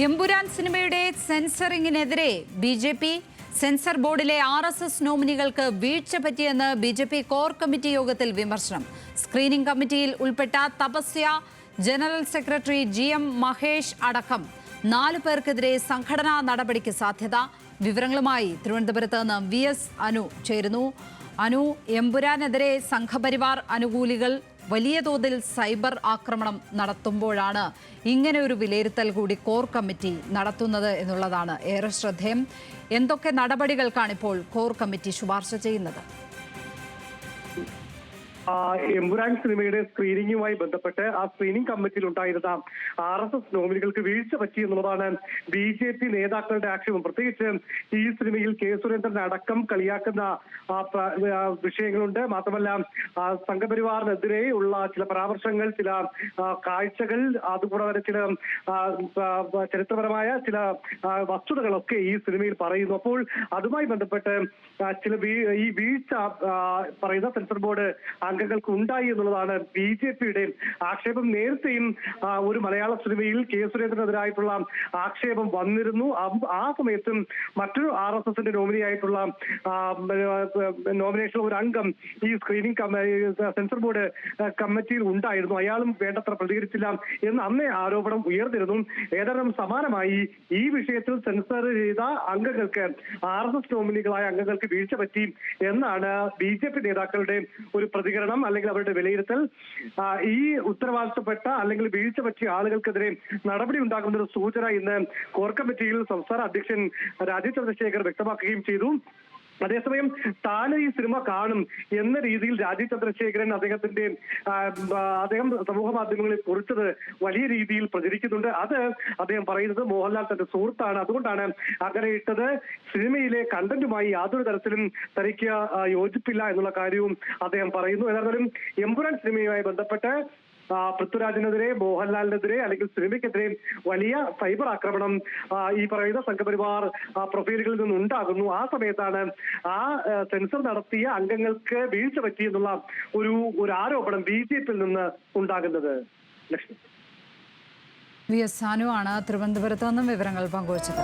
എമ്പുരാൻ സിനിമയുടെ സെൻസറിങ്ങിനെതിരെ BJP. Sensor ബോർഡിലെ RSS നോമിനികൾക്ക് വീഴ്ച പറ്റിയെന്ന് ബി.ജെ.പി. കോർ കമ്മിറ്റി യോഗത്തിൽ വിമർശനം. സ്ക്രീനിംഗ് കമ്മിറ്റിയിൽ ഉൾപ്പെട്ട Tapasya, general secretary GM Mahesh അടക്കം 4 പേർക്കെതിരെ സംഘടനാ നടപടിക്ക് സാധ്യത. വിവരങ്ങളുമായി തിരുവനന്തപുരത്ത് നിന്ന് VS അനു ചേരുന്നു. അനു, എമ്പുരാനെതിരെ സംഘപരിവാർ അനുകൂലികൾ വലിയ തോതിൽ സൈബർ ആക്രമണം നടത്തുമ്പോഴാണ് ഇങ്ങനെ ഒരു വിലയിരുത്തൽ കൂടി കോർ കമ്മിറ്റി നടത്തുന്നത് എന്നുള്ളതാണ് ഏറെ ശ്രദ്ധേയം. എന്തൊക്കെ നടപടികൾക്കാണ് ഇപ്പോൾ കോർ കമ്മിറ്റി ശുപാർശ ചെയ്യുന്നത്? എമ്പുരാൻ സിനിമയുടെ സ്ക്രീനിങ്ങുമായി ബന്ധപ്പെട്ട് ആ സ്ക്രീനിംഗ് കമ്മിറ്റിയിൽ ഉണ്ടായിരുന്ന RSS നോമിനികൾക്ക് വീഴ്ച പറ്റി എന്നുള്ളതാണ് ബി.ജെ.പി. നേതാക്കളുടെ ആക്ഷേപം. പ്രത്യേകിച്ച് ഈ സിനിമയിൽ കെ സുരേന്ദ്രൻ അടക്കം കളിയാക്കുന്ന വിഷയങ്ങളുണ്ട്. മാത്രമല്ല സംഘപരിവാറിനെതിരെയുള്ള ചില പരാമർശങ്ങൾ, ചില കാഴ്ചകൾ, അതുകൂടാതെ ചില ചരിത്രപരമായ ചില വസ്തുതകളൊക്കെ ഈ സിനിമയിൽ പറയുന്നു. അപ്പോൾ അതുമായി ബന്ധപ്പെട്ട് ചില ഈ വീഴ്ച പറയുന്ന സെൻസർ ബോർഡ് അംഗങ്ങൾക്ക് ഉണ്ടായി എന്നുള്ളതാണ് ബി.ജെ.പിയുടെ ആക്ഷേപം. നേരത്തെയും ഒരു മലയാള സിനിമയിൽ കെ സുരേന്ദ്രനെതിരായിട്ടുള്ള ആക്ഷേപം വന്നിരുന്നു. ആ സമയത്തും മറ്റൊരു RSSന്റെ നോമിനിയായിട്ടുള്ള നോമിനേഷൻ ഒരു അംഗം ഈ സ്ക്രീനിംഗ് സെൻസർ ബോർഡ് കമ്മിറ്റിയിൽ ഉണ്ടായിരുന്നു. അയാളും വേണ്ടത്ര പ്രതികരിച്ചില്ല എന്ന് അന്നേ ആരോപണം ഉയർന്നിരുന്നു. ഏതായാലും സമാനമായി ഈ വിഷയത്തിൽ സെൻസർ ചെയ്ത അംഗങ്ങൾക്ക് RSS നോമിനികളായ അംഗങ്ങൾക്ക് വീഴ്ച പറ്റി എന്നാണ് ബി.ജെ.പി. നേതാക്കളുടെ ഒരു പ്രതികരണം, അല്ലെങ്കിൽ അവരുടെ വിലയിരുത്തൽ. ഈ ഉത്തരവാദിത്തപ്പെട്ട അല്ലെങ്കിൽ വീഴ്ച പറ്റിയ ആളുകൾക്കെതിരെ നടപടി ഉണ്ടാകുന്ന ഒരു സൂചന ഇന്ന് കോർ കമ്മിറ്റിയിൽ സംസ്ഥാന അധ്യക്ഷൻ രാജീവ് ചന്ദ്രശേഖർ വ്യക്തമാക്കുകയും ചെയ്തു. അതേസമയം താൻ ഈ സിനിമ കാണും എന്ന രീതിയിൽ രാജീവ് ചന്ദ്രശേഖരൻ അദ്ദേഹം സമൂഹ മാധ്യമങ്ങളിൽ കുറിച്ചത് വലിയ രീതിയിൽ പ്രചരിക്കുന്നുണ്ട്. അത് അദ്ദേഹം പറയുന്നത് മോഹൻലാൽ തന്റെ സുഹൃത്താണ്, അതുകൊണ്ടാണ് അങ്ങനെ ഇട്ടത്. സിനിമയിലെ കണ്ടന്റുമായി യാതൊരു തരത്തിലും തനിക്ക് യോജിപ്പില്ല എന്നുള്ള കാര്യവും അദ്ദേഹം പറയുന്നു. ഏതായാലും എമ്പുരാൻ സിനിമയുമായി ബന്ധപ്പെട്ട് പൃഥ്വിരാജിനെതിരെ, മോഹൻലാലിനെതിരെ അല്ലെങ്കിൽ സിനിമയ്ക്കെതിരെ വലിയ സൈബർ ആക്രമണം ഈ പറയുന്ന സംഘപരിവാർ പ്രൊഫൈലുകളിൽ നിന്നുണ്ടാകുന്നു. ആ സമയത്താണ് ആ സെൻസർ നടത്തിയ അംഗങ്ങൾക്ക് വീഴ്ച പറ്റിയെന്നുള്ള ഒരു ആരോപണം ബി.ജെ.പിയിൽ നിന്ന് ഉണ്ടാകുന്നത്. ലക്ഷ്മി, VS അനു ആണ് തിരുവനന്തപുരത്ത് നിന്നും വിവരങ്ങൾ പങ്കുവച്ചത്.